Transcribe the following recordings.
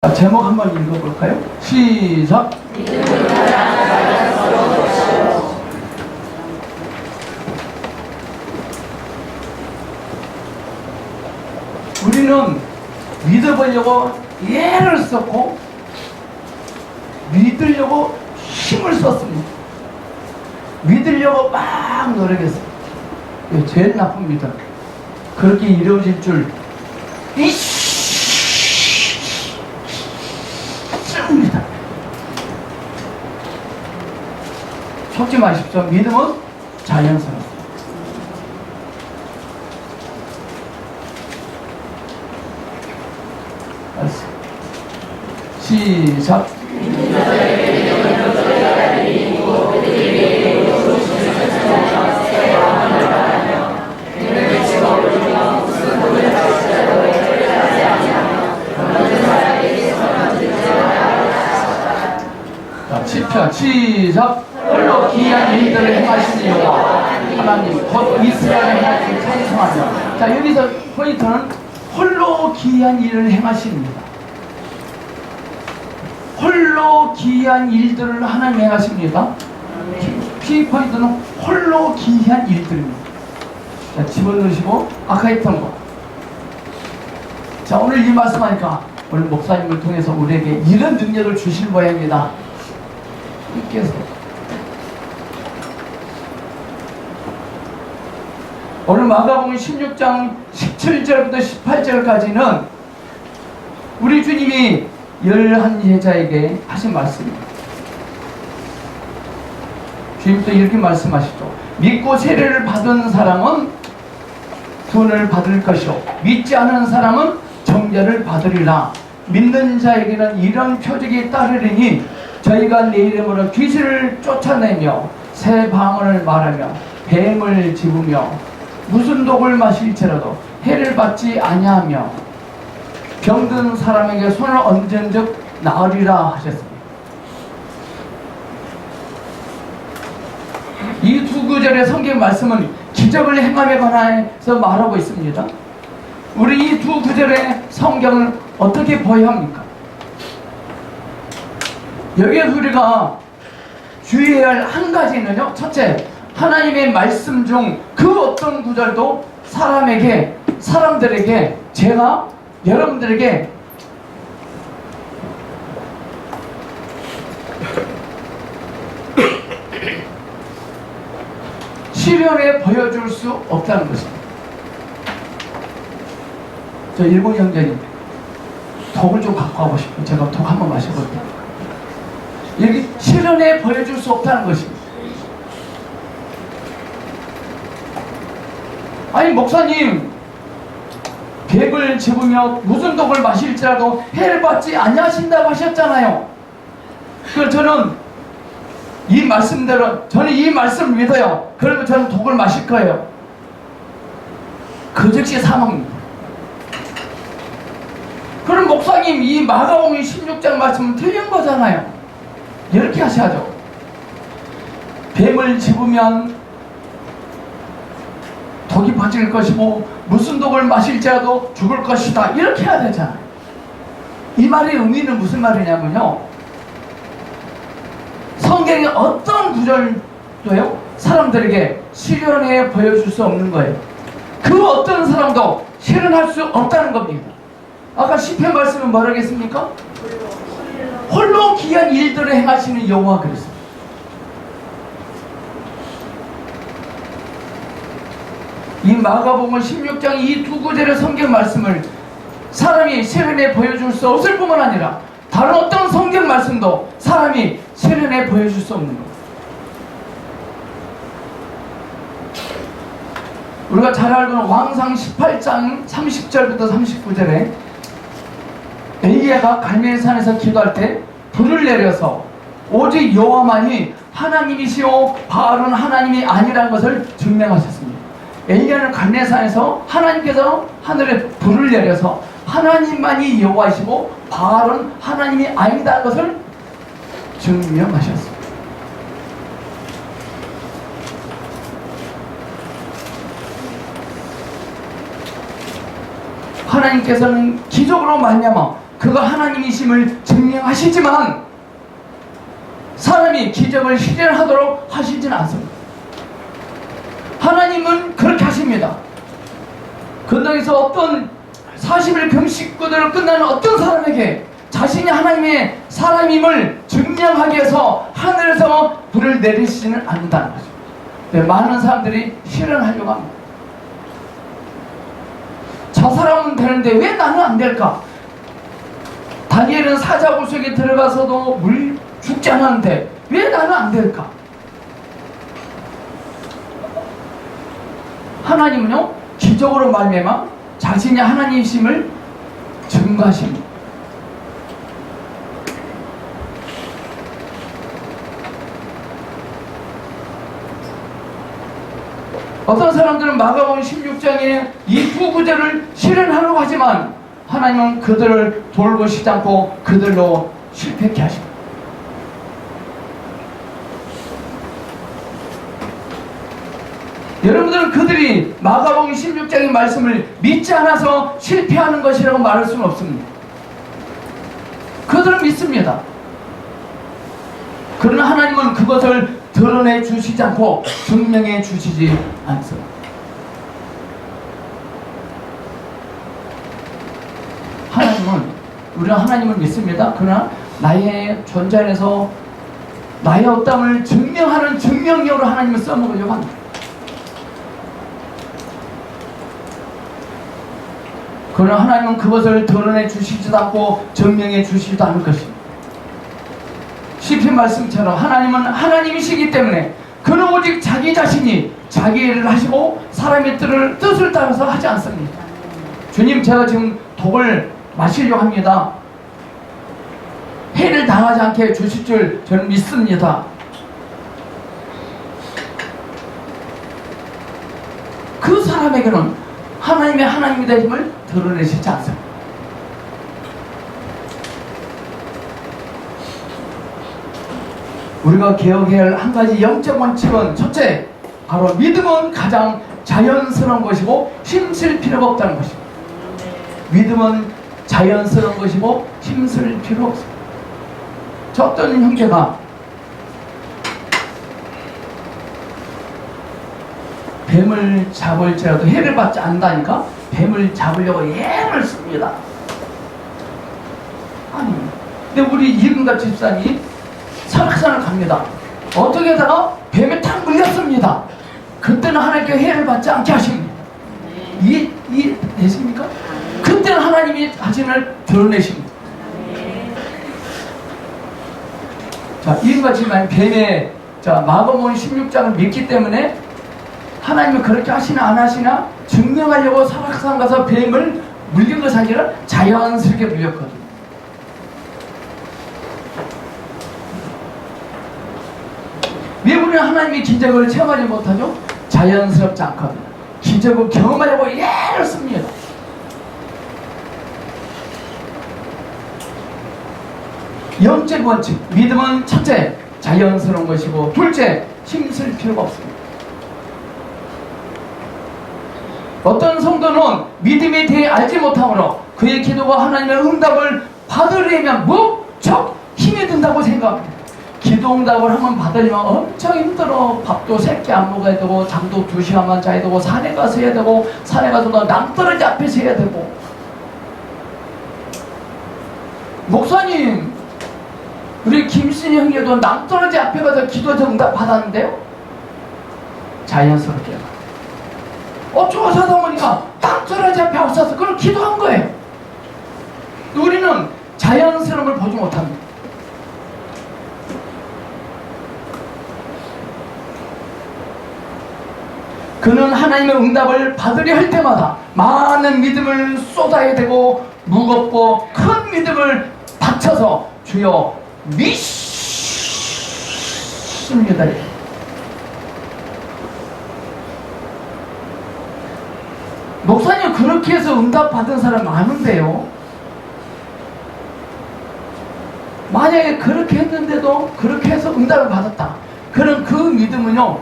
제목 한번 읽어볼까요? 시작! 우리는 믿어보려고 애를 썼고 믿으려고 힘을 썼습니다. 믿으려고 막 노력했어요. 제일 나쁜 믿음. 그렇게 이루어질 줄 믿습니다. 속지 마십시오. 믿음은 자연스럽습니다. 시작. 시편 시작. 홀로 귀한 일들을 행하시는 여호와 하나님 곧 이스라엘의 하나님 찬송하며. 자, 여기서 포인트는 홀로 귀한 일을 행하십니다. 홀로 귀한 일들을 하나님 행하십니다. 키포인트는 홀로 귀한 일들입니다. 자, 집어넣으시고 아까 했던 거. 자, 오늘 이 말씀하니까 오늘 목사님을 통해서 우리에게 이런 능력을 주실 모양입니다. 읽겠어. 오늘 마가복음 16장 17절부터 18절까지는 우리 주님이 11제자에게 하신 말씀입니다. 주님도 이렇게 말씀하시죠. 믿고 세례를 받은 사람은 구원을 받을 것이요 믿지 않은 사람은 정죄를 받으리라. 믿는 자에게는 이런 표적이 따르리니 저희가 내 이름으로 귀신을 쫓아내며 새 방언을 말하며 뱀을 집으며 무슨 독을 마실지라도 해를 받지 아니하며 병든 사람에게 손을 얹은즉 나으리라 하셨습니다. 이 두 구절의 성경 말씀은 기적을 행함에 관해서 말하고 있습니다. 우리 이 두 구절의 성경을 어떻게 보아야 합니까? 여기에서 우리가 주의해야 할 한 가지는요, 첫째, 하나님의 말씀 중 그 어떤 구절도 사람들에게, 제가 여러분들에게 실현해 보여줄 수 없다는 것입니다. 저 일본 형제님, 독을 좀 갖고 가고 싶어요. 제가 독 한번 마셔볼게요. 여기 실현해 보여줄 수 없다는 것입니다. 아니, 목사님, 뱀을 집으며 무슨 독을 마실지라도 해를 받지 아니하신다고 하셨잖아요. 그래서 저는 이 말씀대로, 저는 이 말씀을 믿어요. 그러면 저는 독을 마실 거예요. 그 즉시 사망입니다. 그럼 목사님, 이 마가복음 16장 말씀은 틀린 거잖아요. 이렇게 하셔야죠. 뱀을 집으면 독이 퍼질 것이고 무슨 독을 마실지라도 죽을 것이다. 이렇게 해야 되잖아요. 이 말의 의미는 무슨 말이냐면요, 성경의 어떤 구절도요 사람들에게 실현해 보여줄 수 없는 거예요. 그 어떤 사람도 실현할 수 없다는 겁니다. 아까 시편 말씀은 뭐라고 했습니까? 홀로 귀한 일들을 행하시는 여호와 그랬습니다. 이 마가복음 16장 이 두 구절의 성경 말씀을 사람이 실현해 보여줄 수 없을 뿐만 아니라 다른 어떤 성경 말씀도 사람이 실현해 보여줄 수 없는 것. 우리가 잘 알고 있는 왕상 18장 30절부터 39절에 엘리야가 갈멜산에서 기도할 때 불을 내려서 오직 여호와만이 하나님이시오 바알은 하나님이 아니라는 것을 증명하셨습니다. 엘리야는 갈멜산에서 하나님께서 하늘에 불을 내려서 하나님만이 여호와이시고 바알은 하나님이 아니다는 것을 증명하셨습니다. 하나님께서는 기적으로 말미암아 그가 하나님이심을 증명하시지만 사람이 기적을 실현하도록 하시지는 않습니다. 하나님은 그렇게 하십니다. 건너에서 어떤 40일 금식구들을 끝나는 어떤 사람에게 자신이 하나님의 사람임을 증명하기 위해서 하늘에서 불을 내리시지는 않는다는 거죠. 네, 많은 사람들이 실현하려고 합니다. 저 사람은 되는데 왜 나는 안 될까? 다니엘은 사자굴 속에 들어가서도 죽지 않았는데 왜 나는 안 될까? 하나님은요, 기적으로 말미암아 자신이 하나님이심을 증거하십니다. 어떤 사람들은 마가복음 16장에 이 두 구절을 실현하려고 하지만 하나님은 그들을 돌보시지 않고 그들로 실패케 하십니다. 여러분들은 그들이 마가복음 16장의 말씀을 믿지 않아서 실패하는 것이라고 말할 수는 없습니다. 그들은 믿습니다. 그러나 하나님은 그것을 드러내 주시지 않고 증명해 주시지 않습니다. 우리는 하나님을 믿습니다. 그러나 나의 존재 안에서 나의 어떠함을 증명하는 증명력으로 하나님을 써먹으려고 합니다. 그러나 하나님은 그것을 드러내 주시지도 않고 증명해 주시지도 않을 것입니다. 시편 말씀처럼 하나님은 하나님이시기 때문에 그는 오직 자기 자신이 자기 일을 하시고 사람의 뜻을 따라서 하지 않습니다. 주님, 제가 지금 독을 마시려고 합니다. 해를 당하지 않게 주실 줄 저는 믿습니다. 그 사람에게는 하나님의 하나님이 되심을 드러내시지 않습니다. 우리가 기억해야 할 한 가지 영적 원칙은 첫째, 바로 믿음은 가장 자연스러운 것이고 힘쓸 필요가 없다는 것입니다. 믿음은 자연스러운 것이고 힘쓸 필요 없습니다. 저 어떤 형제가 뱀을 잡을지라도 해를 받지 않는다니까 뱀을 잡으려고 애를 씁니다. 아니, 근데 우리 이금갑 집사님이 설악산을 갑니다. 어떻게 하다가 뱀에 탁 물렸습니다. 그때는 하나님께 해를 받지 않게 하십니다. 이해되십니까? 그때는 하나님이 자신을 드러내십니다. 자, 이금갑 집사님 뱀의 마가복음 16장을 믿기 때문에 하나님은 그렇게 하시나 안 하시나 증명하려고 설악산 가서 뱀을 물린 것이 아니라 자연스럽게 물렸거든요. 왜 우리는 하나님의 기적을 체험하지 못하죠? 자연스럽지 않거든요. 기적을 경험하려고 애를 씁니다. 영적 원칙, 믿음은 첫째, 자연스러운 것이고 둘째, 힘쓸 필요가 없습니다. 어떤 성도는 믿음에 대해 알지 못하므로 그의 기도가 하나님의 응답을 받으려면 무척 힘이 든다고 생각합니다. 기도 응답을 한번 받으려면 엄청 힘들어. 밥도 3끼 안 먹어야 되고 잠도 2시간만 자야 되고 산에 가서 해야 되고 산에 가서 낭떠러지 앞에서 해야 되고. 목사님, 우리 김신이 형님도 낭떠러지 앞에 가서 기도 응답 받았는데요? 자연스럽게 어쩌고 하다 보니까 낭떠러지 앞에 없어서 그걸 기도한 거예요. 우리는 자연스러움을 보지 못합니다. 그는 하나님의 응답을 받으려 할 때마다 많은 믿음을 쏟아야 되고 무겁고 큰 믿음을 바쳐서 주여 믿습니다. 목사님 그렇게 해서 응답 받은 사람 많은데요. 만약에 그렇게 했는데도 그렇게 해서 응답을 받았다. 그럼 그 믿음은요,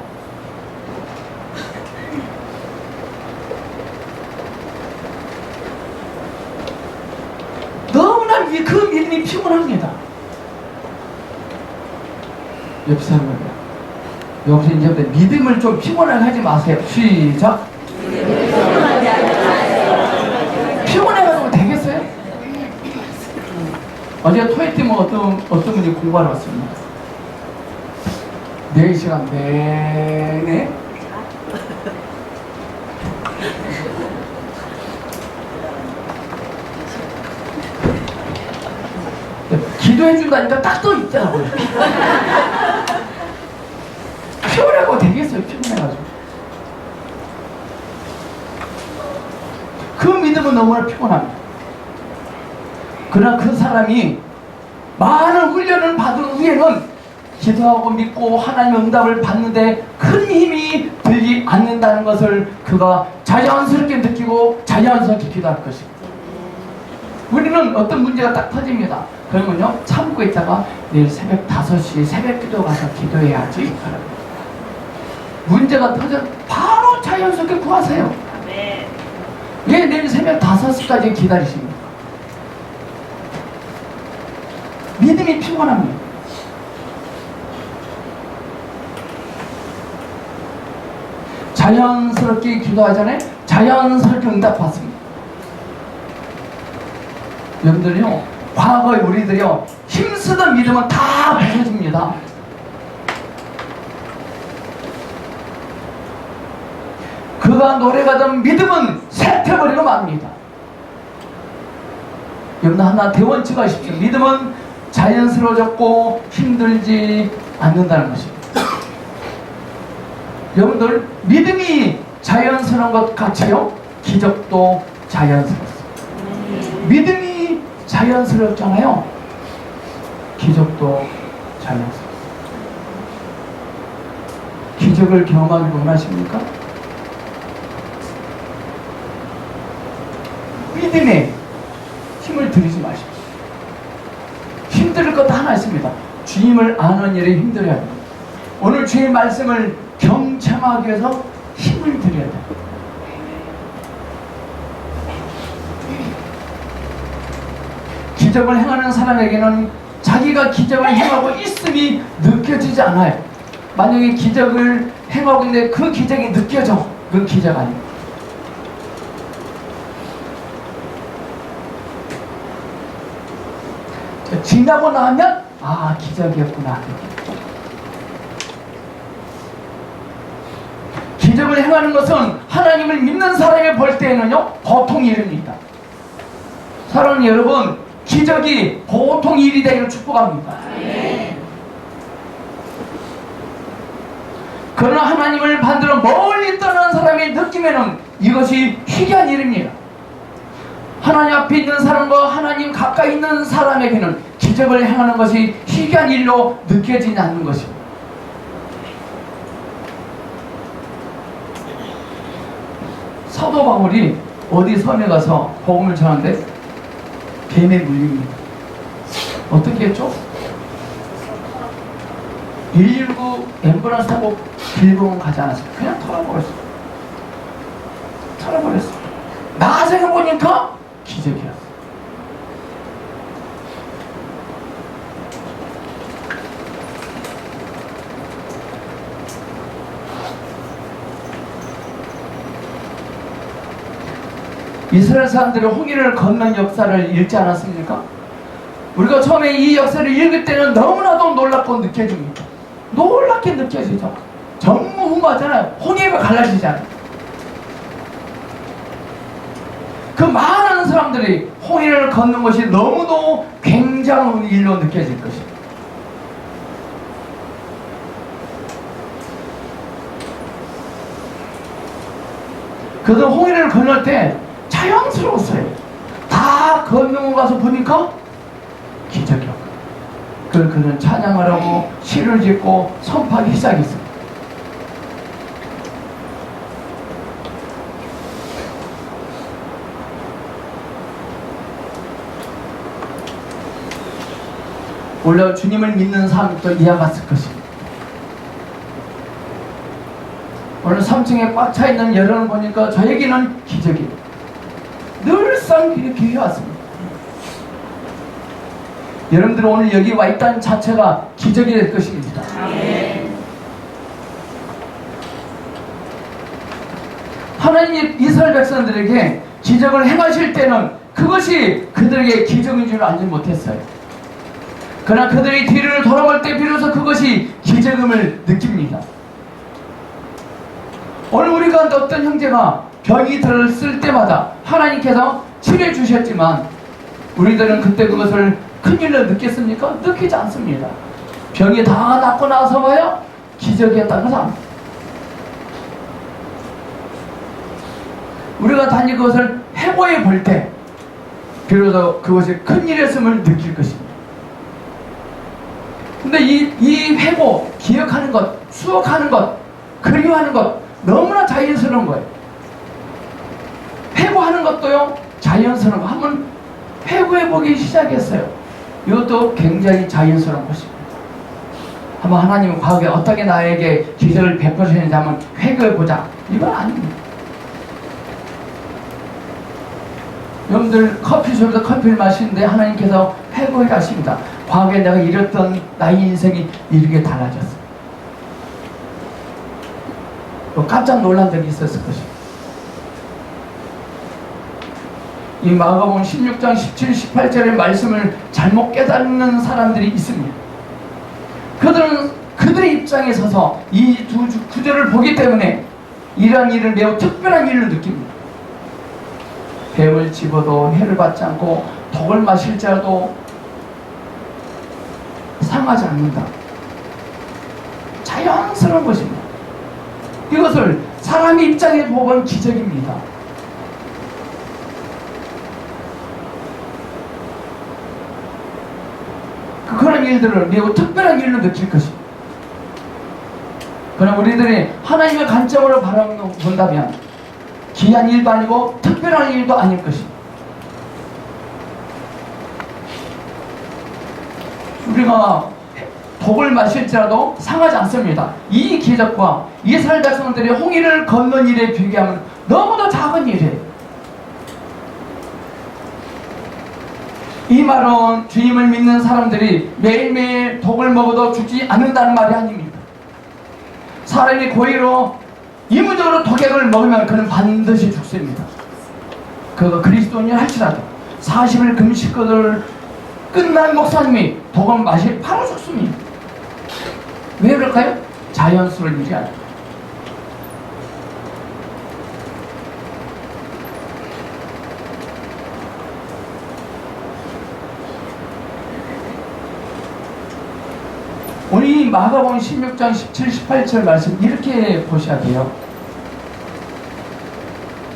너무나 믿음이 피곤합니다. 옆 사람입니다. 여기서 이제부터 믿음을 좀 피곤하게 하지 마세요. 시작. 피곤해가지고 되겠어요? 어제 토요일에 어떤 분이 공부하러 왔습니다. 4시간 내내 기도해준다니까 딱 또 있더라고요. 피곤하고 되겠어요. 피곤해가지고. 그 믿음은 너무나 피곤합니다. 그러나 그 사람이 많은 훈련을 받은 후에는 기도하고 믿고 하나님의 응답을 받는데 큰 힘이 들지 않는다는 것을 그가 자연스럽게 느끼고 자연스럽게 기도할 것입니다. 우리는 어떤 문제가 딱 터집니다. 그러면요, 참고 있다가 내일 새벽 5시 새벽 기도 가서 기도해야지. 문제가 터져 바로 자연스럽게 구하세요. 왜 내일 새벽 5시까지 기다리십니까? 믿음이 피곤합니다. 자연스럽게 기도하잖아요. 자연스럽게 응답받습니다. 여러분들요, 과거에 우리들이요, 힘쓰던 믿음은 다 부서집니다. 그가 노래가던 믿음은 쇠퇴버리고 맙니다. 여러분 하나 대원칙 하십시오. 믿음은 자연스러워졌고 힘들지 않는다는 것입니다. 여러분들 믿음이 자연스러운 것 같이요, 기적도 자연스럽습니다. 믿음이 자연스럽잖아요. 기적도 자연스럽습니다. 기적을 경험하기 원하십니까? 믿음에 힘을 들이지 마십시오. 힘들 것도 하나 있습니다. 주님을 아는 일에 힘들어야 합니다. 오늘 주의 말씀을 경청하기 위해서 힘을 들여야 돼요. 기적을 행하는 사람에게는 자기가 기적을 행하고 있음이 느껴지지 않아요. 만약에 기적을 행하고 있는데 그 기적이 느껴져, 그건 기적 아닙니다. 지나고 나면 아, 기적이었구나. 기적을 행하는 것은 하나님을 믿는 사람이 볼 때에는요, 보통 일입니다. 사랑하는 여러분, 기적이 보통 일이 되기를 축복합니다. 그러나 하나님을 반대로 멀리 떠나는 사람이 느끼면은 이것이 희귀한 일입니다. 하나님 앞에 있는 사람과 하나님 가까이 있는 사람에게는 기적을 행하는 것이 희귀한 일로 느껴지지 않는 것입니다. 사도 바울이 어디 섬에 가서 복음을 전하는데 뱀에 물립니다. 어떻게 했죠? 119 앰뷸런스 타고 길봉 가지 않았어요. 그냥 털어버렸어요. 나중에 보니까 기적이었어요. 이스라엘 사람들이 홍해를 건넌 역사를 읽지 않았습니까? 우리가 처음에 이 역사를 읽을 때는 너무나도 놀랍고 느껴집니다. 놀랍게 느껴지죠. 전무후무하잖아요. 홍해가 갈라지잖아요. 그 많은 사람들이 홍해를 걷는 것이 너무도 굉장한 일로 느껴질 것입니다. 그래서 홍해를 건널 때 자연스러웠어요. 다 건너고 가서 보니까 기적이었고, 그걸 그는 찬양을 하고 시를 짓고 선포하기 시작했습니다. 원래 주님을 믿는 사람도 이해가 갔을 것입니다. 오늘 3층에 꽉 차 있는 여론을 보니까 저에게는 기적이에요. 늘상 이렇게 해왔습니다. 여러분들 오늘 여기 와 있다는 자체가 기적이 될 것입니다. 하나님이 이스라엘 백성들에게 기적을 행하실 때는 그것이 그들에게 기적인 줄 알지 못했어요. 그러나 그들이 뒤를 돌아볼 때 비로소 그것이 기적임을 느낍니다. 오늘 우리 가운데 어떤 형제가 병이 들었을 때마다 하나님께서 치료해 주셨지만 우리들은 그때 그것을 큰일로 느꼈습니까? 느끼지 않습니다. 병이 다 낫고 나서 봐야 기적이었다는 사람. 우리가 단지 그것을 해고해 볼 때 비로소 그것이 큰일이었음을 느낄 것입니다. 근데 이 회고, 기억하는 것, 수억하는 것, 그리워하는 것 너무나 자연스러운 거예요. 회고하는 것도요 자연스러운 거. 한번 회고해보기 시작했어요. 이것도 굉장히 자연스러운 것입니다. 한번 하나님은 과거에 어떻게 나에게 기적을 베푸셨는지 한번 회고해보자. 이건 아닙니다. 여러분들 커피숍에서 커피를 마시는데 하나님께서 회고해 가십니다. 과거에 내가 이랬던 나의 인생이 이렇게 달라졌어. 또 깜짝 놀란 적이 있었을 것입니다. 이 마가복음 16장 17, 18절의 말씀을 잘못 깨닫는 사람들이 있습니다. 그들은 그들의 입장에 서서 이 두 구절을 보기 때문에 이러한 일을 매우 특별한 일로 느낍니다. 뱀을 집어도 해를 받지 않고 독을 마실지라도 상하지 않는다. 자연스러운 것입니다. 이것을 사람의 입장에 보면 기적입니다. 그런 일들을 매우 특별한 일로 느낄 것입니다. 그럼 우리들이 하나님의 관점으로 바라본다면 기이한 일도 아니고 특별한 일도 아닐 것입니다. 우리가 독을 마실지라도 상하지 않습니다. 이 기적과 이스라엘 백성들이 홍해를 건넌 일에 비교하면 너무도 작은 일이에요. 이 말은 주님을 믿는 사람들이 매일매일 독을 먹어도 죽지 않는다는 말이 아닙니다. 사람이 고의로 이무적으로 독약을 먹으면 그는 반드시 죽습니다. 그거 그리스도인이 할지라도 40일 금식거를 끝난 목사님이 독을 마시 바로 죽습니다. 왜 그럴까요? 자연스러운 일이 아니에요. 우리 마가복음 16장 17, 18절 말씀 이렇게 보셔야 돼요.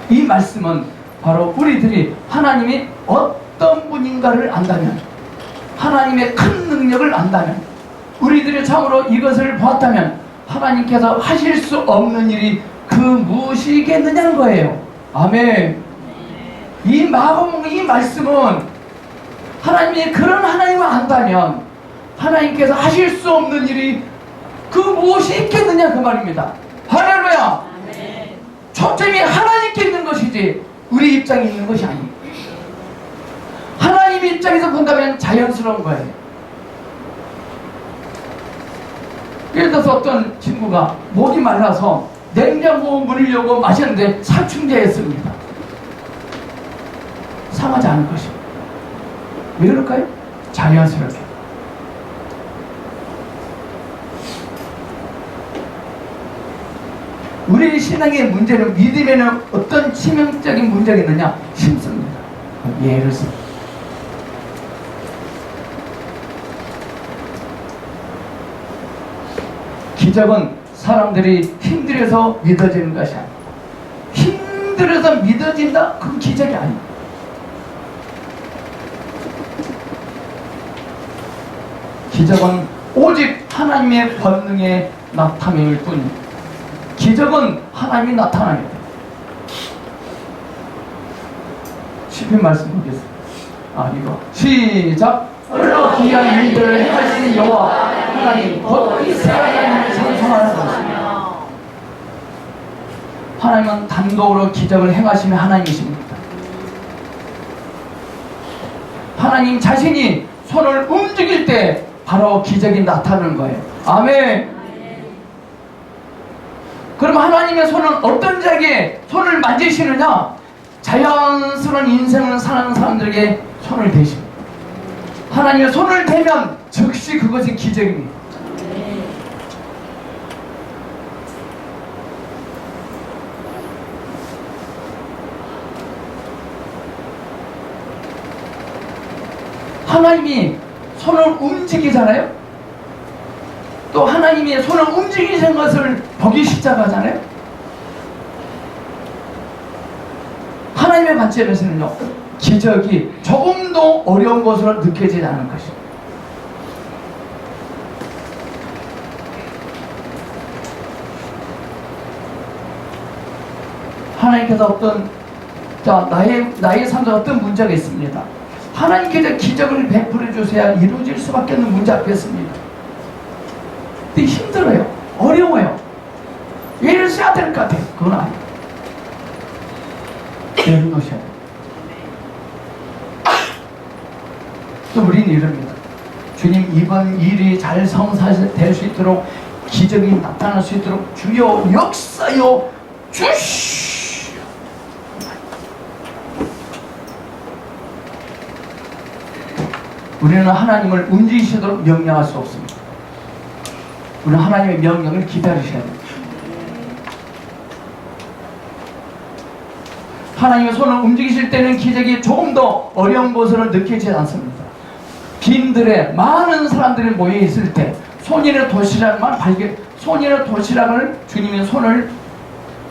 이 말씀은 바로 우리들이 하나님이 어떤 분인가를 안다면, 하나님의 큰 능력을 안다면, 우리들이 참으로 이것을 보았다면 하나님께서 하실 수 없는 일이 그 무엇이겠느냐는 거예요. 아멘. 이 마가복음 이 말씀은 하나님이 그런 하나님을 안다면 하나님께서 하실 수 없는 일이 그 무엇이 있겠느냐 그 말입니다. 할렐루야. 초점이 하나님께 있는 것이지 우리 입장에 있는 것이 아닙니다. 하나님 입장에서 본다면 자연스러운 거예요. 예를 들어서 어떤 친구가 목이 말라서 냉장고 문을 열고 마셨는데 살충제였습니다. 상하지 않을 것입니다. 왜 그럴까요? 자연스럽게. 우리 신앙의 문제는 믿음에는 어떤 치명적인 문제가 있느냐? 심습니다. 예를 들어 기적은 사람들이 힘들어서 믿어지는 것이 아닙니다. 힘들어서 믿어진다? 그건 기적이 아닙니다. 기적은 오직 하나님의 권능의 나타남일 뿐입니다. 기적은 하나님이 나타납니다. 시편 말씀 보겠습니다. 이거 시작. 홀로 귀한 일들을 행하시는 여호와 하나님 곧 이스라엘 하나님을 찬송하는 것이며, 하나님은 단독으로 기적을 행하시는 하나님이십니다. 하나님 자신이 손을 움직일 때 바로 기적이 나타나는 거예요. 아멘. 그럼 하나님의 손은 어떤 자에게 손을 만지시느냐? 자연스러운 인생을 사는 사람들에게 손을 대십니다. 하나님의 손을 대면 즉시 그것이 기적입니다. 하나님이 손을 움직이잖아요. 또 하나님이 손을 움직이는 것을 보기 시작하잖아요. 하나님의 관점에서는요, 기적이 조금도 어려운 것으로 느껴지지 않은 것입니다. 하나님께서 나의 삶에 어떤 문제가 있습니다. 하나님께서 기적을 베풀어 주셔야 이루어질 수밖에 없는 문제 앞에 있습니다. 근데 힘들어요. 어려워요. 예를 써야 될 것 같아요. 그건 아니에요. 내려놓으셔야 돼요. 또 우리는 이럽니다. 주님, 이번 일이 잘 성사될 수 있도록, 기적이 나타날 수 있도록 주여 역사여 주시오. 우리는 하나님을 움직이시도록 명령할 수 없습니다. 우리는 하나님의 명령을 기다리셔야 됩니다. 하나님의 손을 움직이실 때는 기적이 조금 더 어려운 것으로 느껴지지 않습니다. 빈들에 많은 사람들이 모여 있을 때 손인의 도시락을 주님의 손을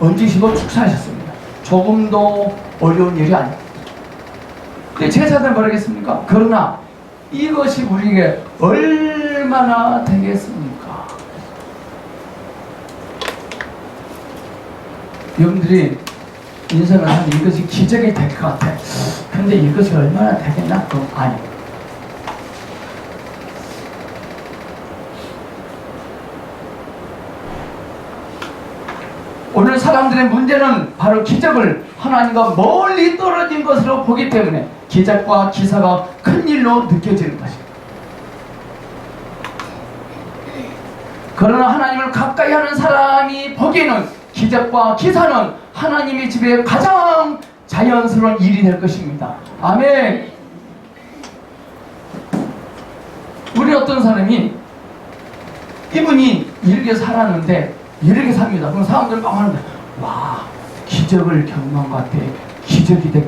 얹으시고 축사하셨습니다. 조금도 어려운 일이 아닙니다. 근데 제자들 모르겠습니까? 그러나 이것이 우리에게 얼마나 되겠습니까? 여러분들이 인생을 하면 이것이 기적이 될 것 같아. 근데 이것이 얼마나 되겠나? 그건 아니에요. 오늘 사람들의 문제는 바로 기적을 하나님과 멀리 떨어진 것으로 보기 때문에 기적과 기사가 큰 일로 느껴지는 것입니다. 그러나 하나님을 가까이 하는 사람이 보기에는 기적과 기사는 하나님의 집에 가장 자연스러운 일이 될 것입니다. 아멘. 우리 어떤 사람이 이분이 이렇게 살았는데 이렇게 삽니다. 그럼 사람들 막 하는데, 와, 기적을 경험한 것 같아. 기적이 돼,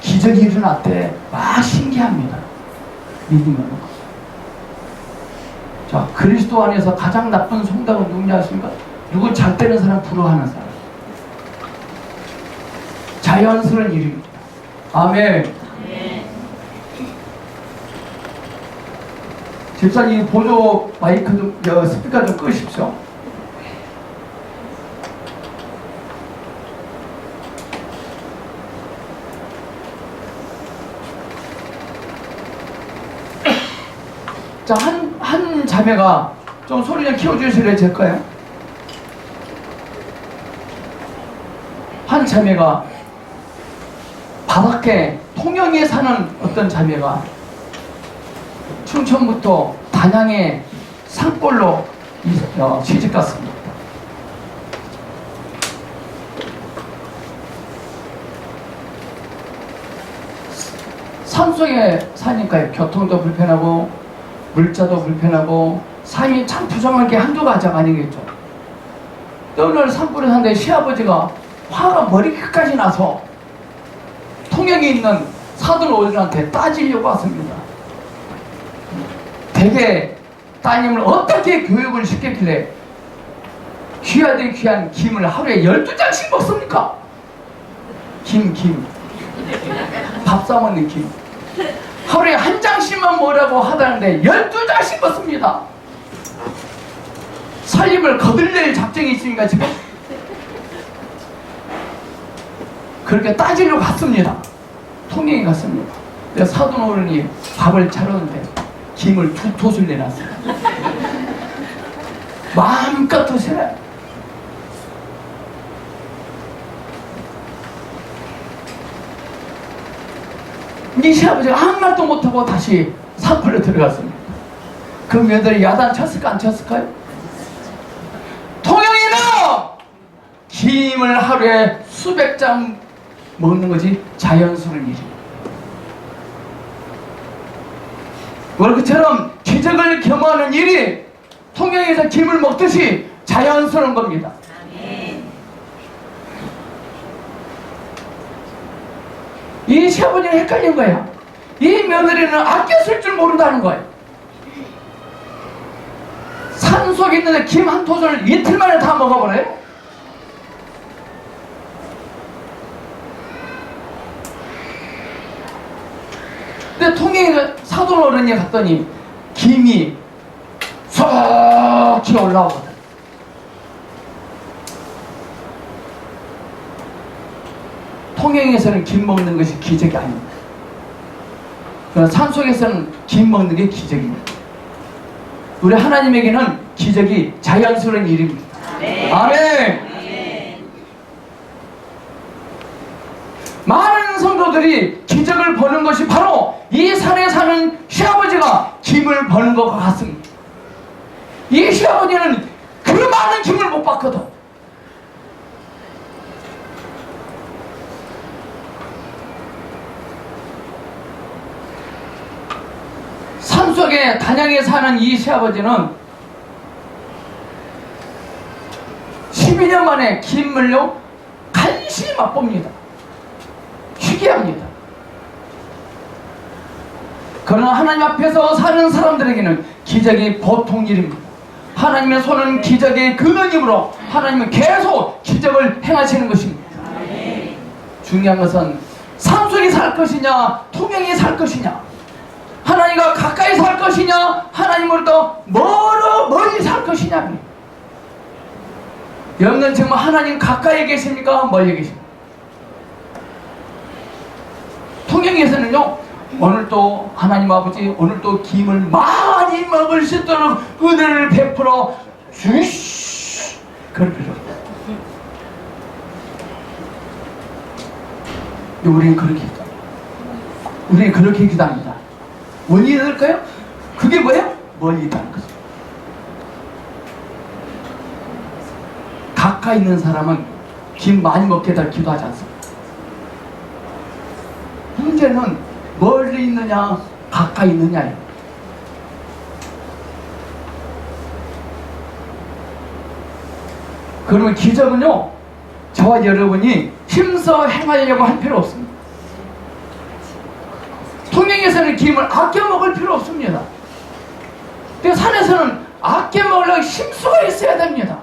기적이 일어났대. 막 신기합니다. 믿음으로. 자, 그리스도 안에서 가장 나쁜 성당은 누구냐 하십니까? 누구 잘 되는 사람 부러워하는 사람. 자연스러운 일입니다. 아멘. 집사님 보조 마이크 좀, 스피커 좀 끄십시오. 자, 한 자매가 좀 소리 좀 키워주실래요? 제 거예요? 한 자매가 바닷가 통영에 사는 어떤 자매가 충청부터 단양에 산골로 시집 갔습니다. 산속에 사니까 교통도 불편하고 물자도 불편하고 삶이 참 부정한 게 한두 가지가 아니겠죠. 어느 날 산골에 사는데 시아버지가 화가 머리끝까지 나서 통영에 있는 사돈 어른한테 따지려고 왔습니다. 대개 따님을 어떻게 교육을 시켰길래 귀하디 귀한 김을 하루에 12장씩 먹습니까? 김 밥 싸먹는 김 하루에 한 장씩만 먹으라고 하다는데 12장씩 먹습니다. 살림을 거들릴 작정이 있으니까 지금 그렇게 따지려고 갔습니다. 통영에 갔습니다. 사돈 어른이 밥을 차렸는데 김을 2톳을 내놨어요. 마음껏 드시라. 이 시아버지가 아무 말도 못하고 다시 산불에 들어갔습니다. 그 며느리 야단 쳤을까 안 쳤을까요? 통영이는 김을 하루에 수백 장 먹는 것이 자연스러운 일입니다. 그처럼 기적을 겸하는 일이 통영에서 김을 먹듯이 자연스러운 겁니다. 이 시아버지는 헷갈린 거야. 이 며느리는 아껴 쓸 줄 모른다는 거예요. 산속에 있는데 김 한 토종을 이틀 만에 다 먹어버려요. 근데 통영에 사돈 어른이 갔더니 김이 쏙 튀어 올라오거든. 통영에서는 김 먹는 것이 기적이 아닙니다. 그러나 산속에서는 김 먹는 게 기적입니다. 우리 하나님에게는 기적이 자연스러운 일입니다. 아멘. 아멘. 많은 성도들이 기적을 버는 것이 바로 이 산에 사는 시아버지가 김을 버는 것과 같습니다. 이 시아버지는 그 많은 김을 못 받거든. 산속에 단양에 사는 이 시아버지는 12년 만에 김을요 간신히 맛봅니다. 희귀합니다. 그러나 하나님 앞에서 사는 사람들에게는 기적이 보통 일입니다. 하나님의 손은 기적의 근원이므로 하나님은 계속 기적을 행하시는 것입니다. 중요한 것은 산속에 살 것이냐 통영에 살 것이냐, 하나님과 가까이 살 것이냐 하나님으로부터 멀리 살 것이냐. 여러분은 정말 하나님 가까이 계십니까 멀리 계십니까? 통영에서는요 오늘도 하나님 아버지 오늘도 김을 많이 먹을 수 있도록 은혜를 베풀어 주시. 그럴 필요 없다. 우리는 그렇게 기도합니다. 우리는 그렇게 기도합니다. 원인이 될까요? 그게 뭐예요? 멀리 있다는 거죠. 가까이 있는 사람은 김 많이 먹게 달 기도하지 않습니다. 문제는 멀리 있느냐 가까이 있느냐예요. 그러면 기적은요 저와 여러분이 힘써 행하려고 할 필요 없습니다. 통영에서는 김을 아껴 먹을 필요 없습니다. 근데 산에서는 아껴 먹으려고 힘수가 있어야 됩니다.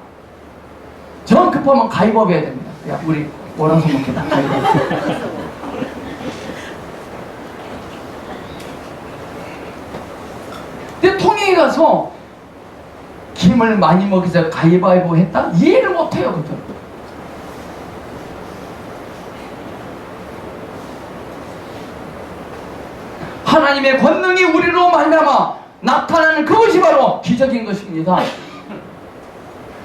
정 급하면 가위바위보 해야 됩니다. 야 우리 월화수 먹겠다 가위바위보. 근데 통영에 가서 김을 많이 먹기 위해서 가위바위보 했다? 이해를 못해요. 그죠? 하나님의 권능이 우리로 말미암아 나타나는 그것이 바로 기적인 것입니다.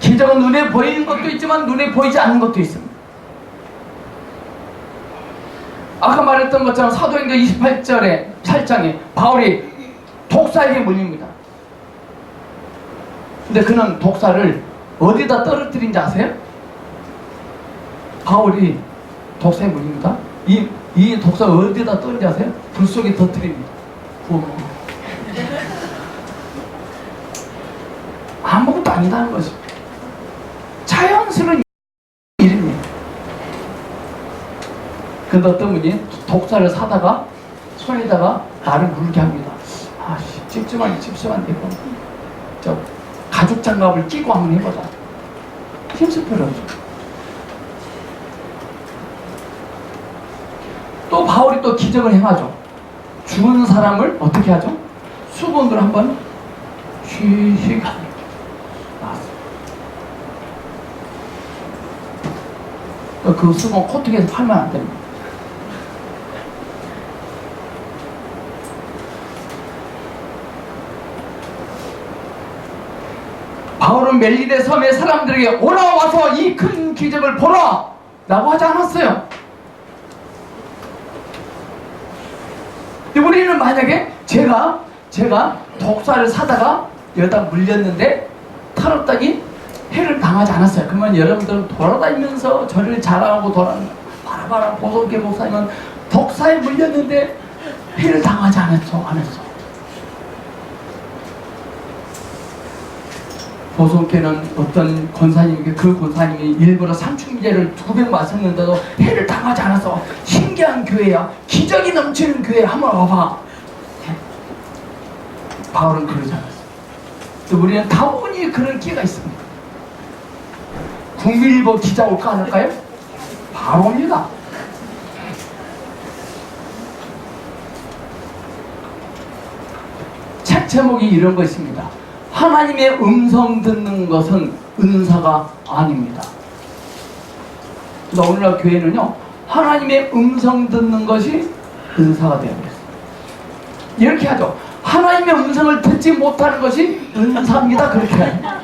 기적은 눈에 보이는 것도 있지만 눈에 보이지 않는 것도 있습니다. 아까 말했던 것처럼 사도행전 8장에 바울이 독사에게 물립니다. 근데 그는 독사를 어디다 떨어뜨린지 아세요? 바울이 독사에 물립니다. 이 독사 어디다 떨어뜨린지 아세요? 불 속에 터뜨립니다. 아무것도 아니다는 것입니다. 자연스러운 일입니다. 근데 어떤 분이 독사를 사다가 손에다가 나를 물게 합니다. 아씨 찝찝한데 이거 저 가죽 장갑을 끼고 한번 해보자. 힘쓸 필요 없죠. 또 바울이 또 기적을 행하죠. 죽은 사람을 어떻게 하죠? 수건으로 한번 휘휘 합니다. 그 수건 코팅해서 팔면 안 됩니다. 바울은 멜리데 섬의 사람들에게 올라와서 이 큰 기적을 보라 라고 하지 않았어요. 근데 우리는 만약에 제가 제가 독사를 사다가 여기다 물렸는데 털었더니 해를 당하지 않았어요. 그러면 여러분들은 돌아다니면서 저를 자랑하고 바라바라 보석계 목사님은 독사에 물렸는데 해를 당하지 않았죠. 안 했어. 보석계는 어떤 권사님에게 그 권사님이 일부러 삼충제를 200 맞았는데도 해를 당하지 않았어. 신기한 교회야. 기적이 넘치는 교회 한번 와봐. 바울은 그러지 않았어. 또 우리는 다분히 그런 기회가 있습니다. 국민일보 기자 올까 안 할까요? 바로 옵니다. 책 제목이 이런 거 있습니다. 하나님의 음성 듣는 것은 은사가 아닙니다. 오늘날 교회는요, 하나님의 음성 듣는 것이 은사가 되어버렸어요. 이렇게 하죠. 하나님의 음성을 듣지 못하는 것이 은사입니다. 그렇게 해요.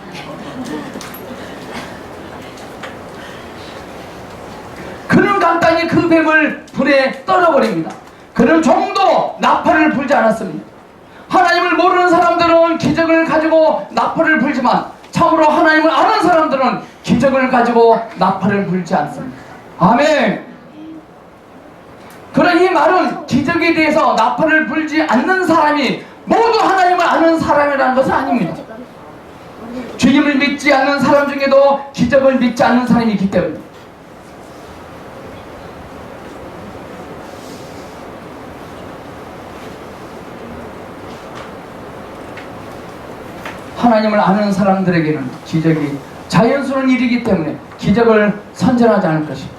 그는 간단히 그 뱀을 불에 떨어버립니다. 그는 종도 나팔을 불지 않았습니다. 하나님을 모르는 사람들은 기적을 가지고 나팔을 불지만 참으로 하나님을 아는 사람들은 기적을 가지고 나팔을 불지 않습니다. 아멘. 그런 이 말은 기적에 대해서 나팔을 불지 않는 사람이 모두 하나님을 아는 사람이라는 것은 아닙니다. 주님을 믿지 않는 사람 중에도 기적을 믿지 않는 사람이 있기 때문에 하나님을 아는 사람들에게는 기적이 자연스러운 일이기 때문에 기적을 선전하지 않을 것입니다.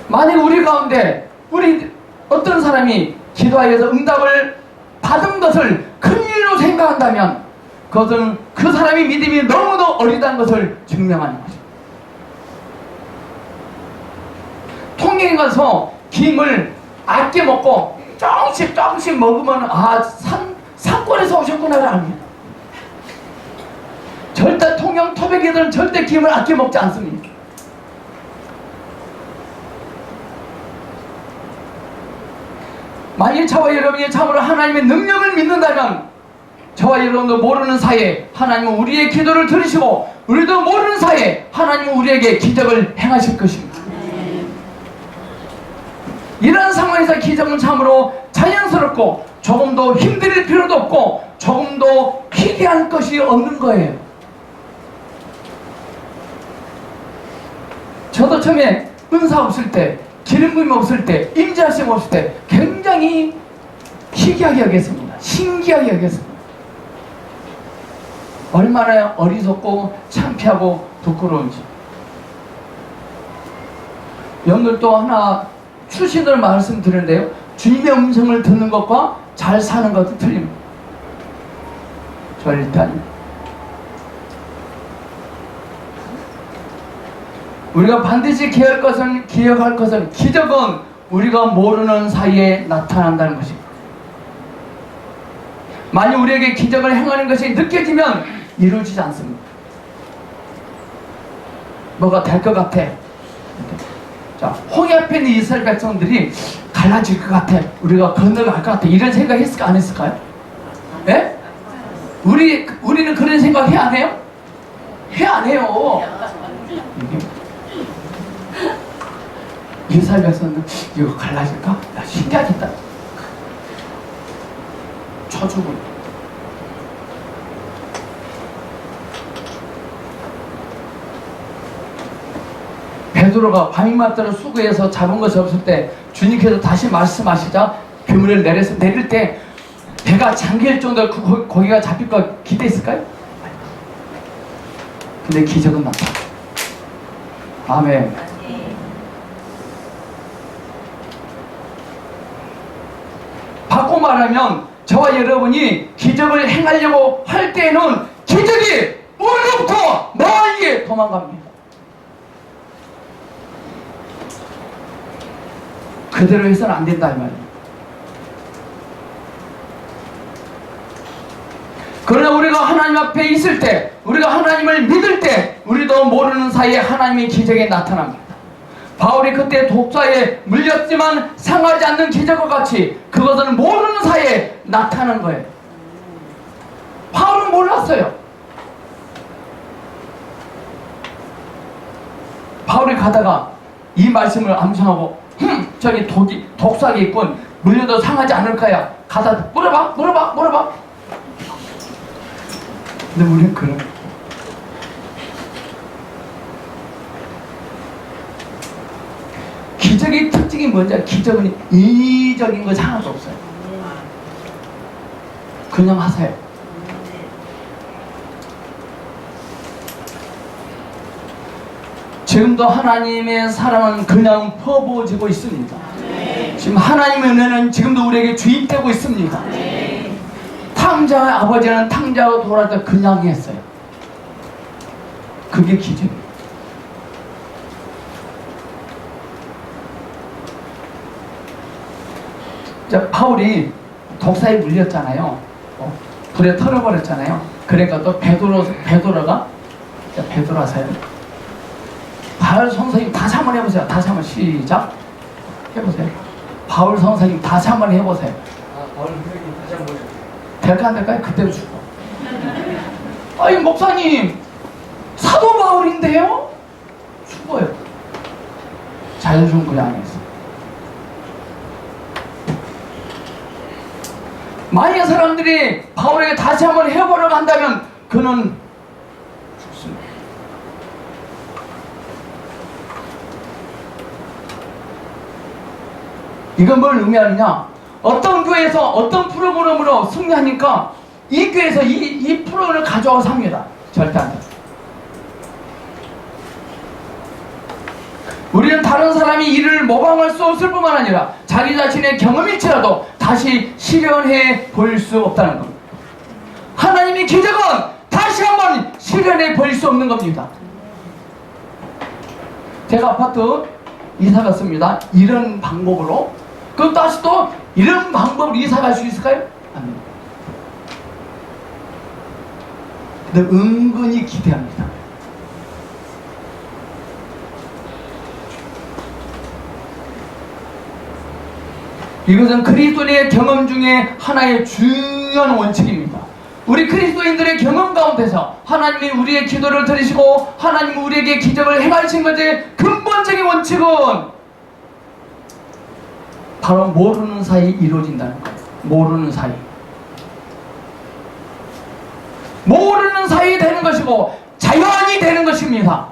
만약 우리 가운데 어떤 사람이 기도하여서 응답을 받은 것을 큰일로 생각한다면 그것은 그 사람의 믿음이 너무도 어리다는 것을 증명하는 것입니다. 통영에 가서 김을 아껴 먹고 조금씩 먹으면 산골에서 오셨구나를 압니다. 절대 통영 토백이들은 절대 김을 아껴 먹지 않습니다. 만일 저와 여러분이 참으로 하나님의 능력을 믿는다면 저와 여러분도 모르는 사이에 하나님은 우리의 기도를 들으시고 우리도 모르는 사이에 하나님은 우리에게 기적을 행하실 것입니다. 이런 상황에서 기적은 참으로 자연스럽고 조금도 힘들 필요도 없고 조금도 희귀할 것이 없는 거예요. 저도 처음에 은사 없을 때, 기름 부임 없을 때, 임재하심 없을 때 굉장히 희귀하게 여겼습니다. 신기하게 여겼습니다. 얼마나 어리석고 창피하고 부끄러운지. 여러분들 또 하나 출신으로 말씀드리는데요, 주님의 음성을 듣는 것과 잘 사는 것도 틀립니다. 저 일단 우리가 반드시 기억할 것은 기적은 우리가 모르는 사이에 나타난다는 것입니다. 만약 우리에게 기적을 행하는 것이 느껴지면 이루어지지 않습니다. 뭐가 될 것 같아. 자, 홍해 앞에 있는 이스라엘 백성들이 갈라질 것 같아. 우리가 건너갈 것 같아. 이런 생각 했을까 안 했을까요? 예? 우리는 그런 생각 해 안 해요? 해 안 해요. 이스라엘 백성들 이거 갈라질까? 야, 신기하겠다. 쳐주고. 베드로가 밤이맞도록 수구에서 잡은 것이 없을 때 주님께서 다시 말씀하시자 그물을 내릴 때 배가 잠길 정도로 고기가 잡힐 거 기대했을까요? 근데 기적은 나타나. 아멘. 바꿔 말하면 저와 여러분이 기적을 행하려고 할 때에는 기적이 우리로부터 멀리 도망갑니다. 그대로 해서는 안 된다 이 말이에요. 그러나 우리가 하나님 앞에 있을 때, 우리가 하나님을 믿을 때 우리도 모르는 사이에 하나님의 기적이 나타납니다. 바울이 그때 독사에 물렸지만 상하지 않는 기적과 같이 그것은 모르는 사이에 나타난 거예요. 바울은 몰랐어요. 바울이 가다가 이 말씀을 암송하고 저기 독사기 있군, 물려도 상하지 않을까야. 가다 물어봐. 근데 우리는 그런 기적의 특징이 뭔지, 기적은 인위적인 것이 하나도 없어요. 그냥 하세요. 지금도 하나님의 사랑은 그냥 퍼부어지고 있습니다. 지금 하나님의 은혜는 지금도 우리에게 주입되고 있습니다. 탕자의 아버지는 탕자가 돌아올 때 그냥 했어요. 그게 기적이에요. 자, 바울이 독사에 물렸잖아요. 불에 털어버렸잖아요. 그러니까 또 베드로가 베드로하세요. 바울 선생님 다시 한번 해보세요. 다시 한번 시작 해보세요. 바울 선생님 다시 한번 해보세요. 바울 선생님 다시 한번 해보세요. 될까 안 될까요? 그때로 죽어. 아니 목사님 사도 바울인데요? 죽어요. 자연승부에 안 했어. 만약 사람들이 바울에게 다시 한번 해보려고 한다면 그는 죽습니다. 이건 뭘 의미하느냐? 어떤 교회에서 어떤 프로그램으로 승리하니까 이 교회에서 이 프로그램을 가져와서 삽니다. 절대 안 돼. 우리는 다른 사람이 일을 모방할 수 없을 뿐만 아니라 자기 자신의 경험일지라도 다시 실현해 볼 수 없다는 겁니다. 하나님의 기적은 다시 한번 실현해 볼 수 없는 겁니다. 제가 아파트 이사 갔습니다. 이런 방법으로. 그럼 다시 또 이런 방법으로 이사 갈 수 있을까요? 아닙니다. 근데 은근히 기대합니다. 이것은 그리스도인의 경험 중에 하나의 중요한 원칙입니다. 우리 그리스도인들의 경험 가운데서 하나님이 우리의 기도를 들으시고 하나님이 우리에게 기적을 행하신 것의 근본적인 원칙은 바로 모르는 사이 이루어진다는 거예요. 모르는 사이. 모르는 사이 되는 것이고 자연이 되는 것입니다.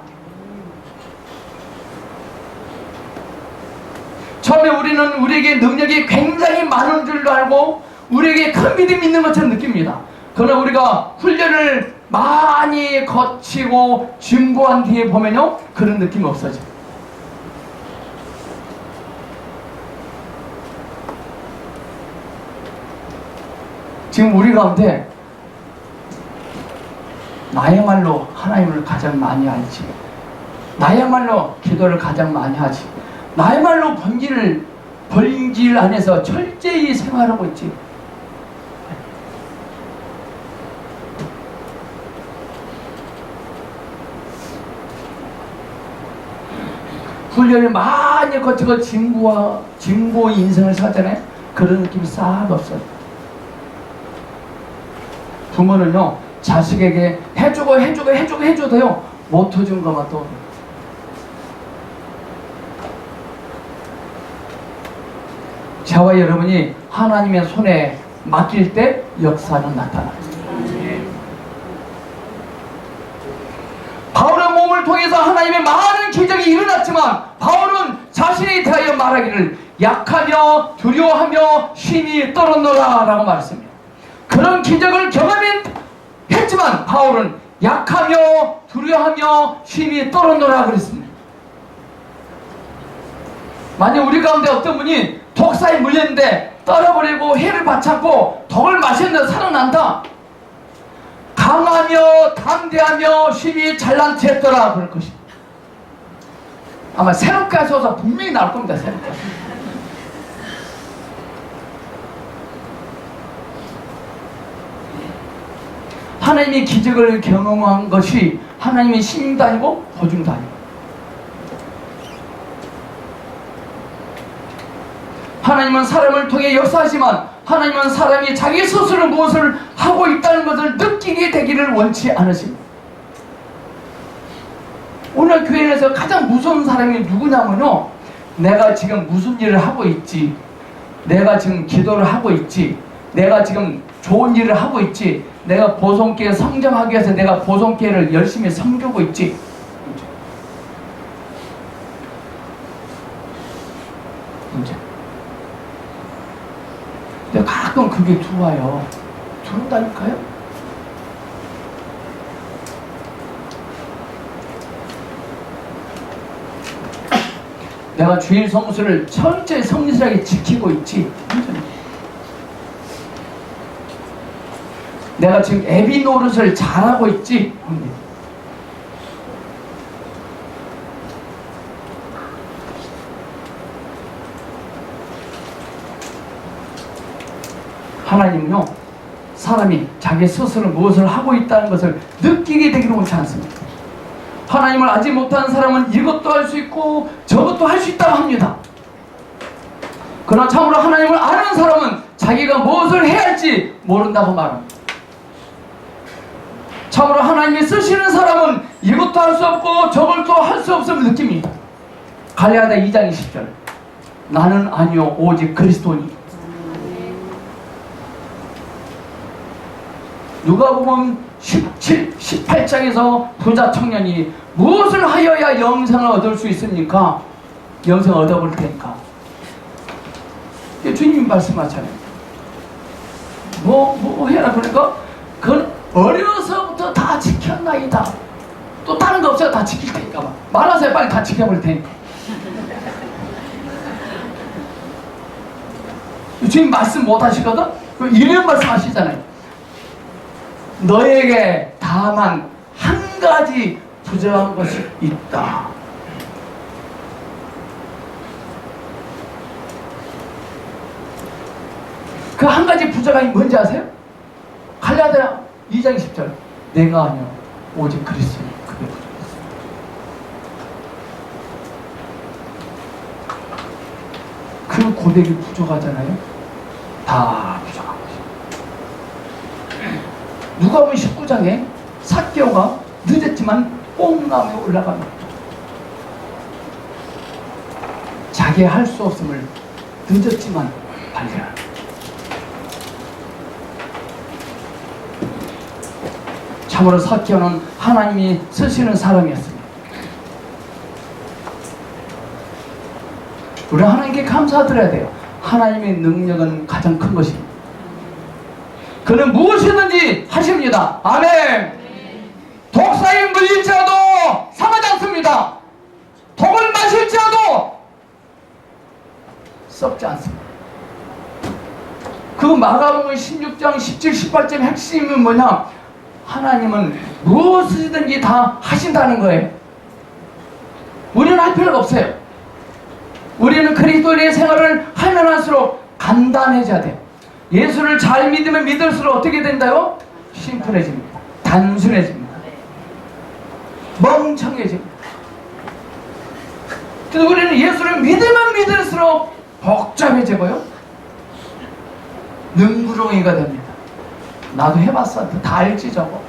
처음에 우리는 우리에게 능력이 굉장히 많은 줄도 알고 우리에게 큰 믿음이 있는 것처럼 느낍니다. 그러나 우리가 훈련을 많이 거치고 진보한 뒤에 보면요, 그런 느낌이 없어져요. 지금 우리 가운데 나야말로 하나님을 가장 많이 알지, 나야말로 기도를 가장 많이 하지, 나야말로 본질 안에서 철저히 생활하고 있지. 훈련을 많이 거치고 진보 인생을 살잖아요. 그런 느낌이 싹 없어요. 부모는요, 자식에게 해줘도요, 못 해준 것만 또. 저와 여러분이 하나님의 손에 맡길 때 역사는 나타나요. 바울의 몸을 통해서 하나님의 많은 기적이 일어났지만 바울은 자신에 대하여 말하기를 약하며 두려워하며 힘이 떨어노라 라고 말했습니다. 그런 기적을 경험했지만 바울은 약하며 두려워하며 힘이 떨어노라 그랬습니다. 만약 우리 가운데 어떤 분이 독사에 물렸는데 떨어버리고 해를 받잡고 독을 마셨는데 살아난다, 강하며 담대하며 힘이 잘난체했더라 그럴 것입니다. 아마 새롭게 하셔서 분명히 나올 겁니다. 새롭게. 하나님의 기적을 경험한 것이 하나님의 신임도 아니고 보증도 아니고, 하나님은 사람을 통해 역사하지만 하나님은 사람이 자기 스스로 무엇을 하고 있다는 것을 느끼게 되기를 원치 않으십니다. 오늘 교회에서 가장 무서운 사람이 누구냐면요, 내가 지금 무슨 일을 하고 있지, 내가 지금 기도를 하고 있지, 내가 지금 좋은 일을 하고 있지, 내가 보성교회 성장하기 위해서 내가 보성교회를 열심히 섬기고 있지. 문제. 근데 가끔 그게 들어와요. 들어온다니까요. 내가 주일 성수를 철저히 성실하게 지키고 있지. 내가 지금 애비 노릇을 잘하고 있지. 하나님은요, 사람이 자기 스스로 무엇을 하고 있다는 것을 느끼게 되기를 원치 않습니다. 하나님을 알지 못하는 사람은 이것도 할 수 있고 저것도 할 수 있다고 합니다. 그러나 참으로 하나님을 아는 사람은 자기가 무엇을 해야 할지 모른다고 말합니다. 참으로 하나님이 쓰시는 사람은 이것도 할 수 없고 저것도 할 수 없음을 느낍니다. 갈라디아 2장 20절, 나는 아니요 오직 그리스도니. 누가복음 18장에서 부자 청년이 무엇을 하여야 영생을 얻을 수 있습니까? 영생을 얻어볼 테니까. 주님 말씀하잖아요. 뭐 해라 그러니까 그건 어려서부터 다 지켰나이다. 또 다른 거 없어요. 다 지킬 테니까. 말하세요. 빨리 다 지켜볼 테니까. 주님 말씀 못 하시거든? 이런 말씀 하시잖아요. 너에게 다만 한 가지 부족한 것이 있다. 그 한 가지 부족함이 뭔지 아세요? 갈라디아 2장 10절, 내가 아니요 오직 그리스도니. 그게 부족했어요. 그 고백이 부족하잖아요. 다 부족한 것이에요. 누가복음 19장에 삭개오가 늦었지만 뽕나무에 올라갑니다. 자기 할 수 없음을 늦었지만 발견합니다. 참으로 삭개오는 하나님이 쓰시는 사람이었습니다. 우리 하나님께 감사드려야 돼요. 하나님의 능력은 가장 큰 것입니다. 그는 무엇이든지 하십니다. 아멘. 독사에 물릴지라도 상하지 않습니다. 독을 마실지라도 썩지 않습니다. 그 마가복음 16장 17, 18절 핵심은 뭐냐? 하나님은 무엇이든지 다 하신다는 거예요. 우리는 할 필요가 없어요. 우리는 그리스도의 생활을 하면 할수록 간단해져야 돼요. 예수를 잘 믿으면 믿을수록 어떻게 된다요? 심플해집니다. 단순해집니다. 멍청해집니다. 그래서 우리는 예수를 믿으면 믿을수록 복잡해지고요, 능구렁이가 됩니다. 나도 해봤어. 다 알지 저거.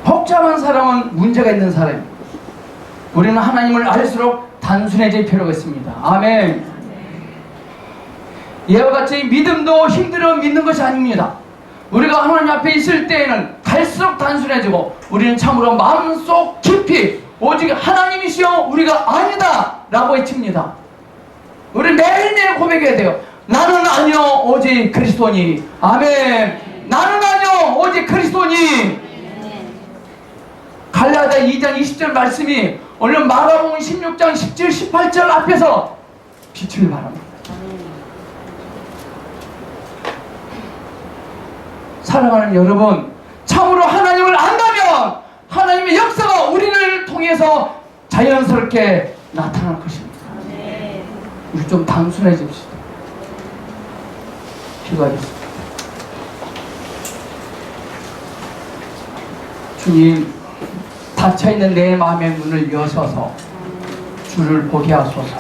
복잡한 사람은 문제가 있는 사람입니다. 우리는 하나님을 알수록 단순해질 필요가 있습니다. 아멘. 이와 같이 믿음도 힘들어 믿는 것이 아닙니다. 우리가 하나님 앞에 있을 때에는 갈수록 단순해지고 우리는 참으로 마음속 깊이 오직 하나님이시여 우리가 아니다 라고 외칩니다. 우리 매일매일 고백해야 돼요. 나는 아니요 오직 그리스도니. 아멘. 나는 아니요 오직 그리스도니. 갈라디아 2장 20절 말씀이 오늘 마가복음 16장 17, 18절 앞에서 빛을 발합니다. 사랑하는 여러분, 참으로 하나님을 안다면 하나님의 역사가 우리를 통해서 자연스럽게 나타날 것입니다. 우리 좀 단순해집시다. 기도하겠습니다. 주님, 닫혀있는 내 마음의 문을 여셔서 주를 보게 하소서.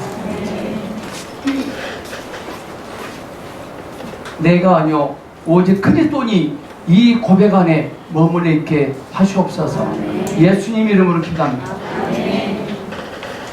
내가 아니요 오직 그리스도니 이 고백 안에 머물러 있게 하시옵소서. 예수님 이름으로 기도합니다.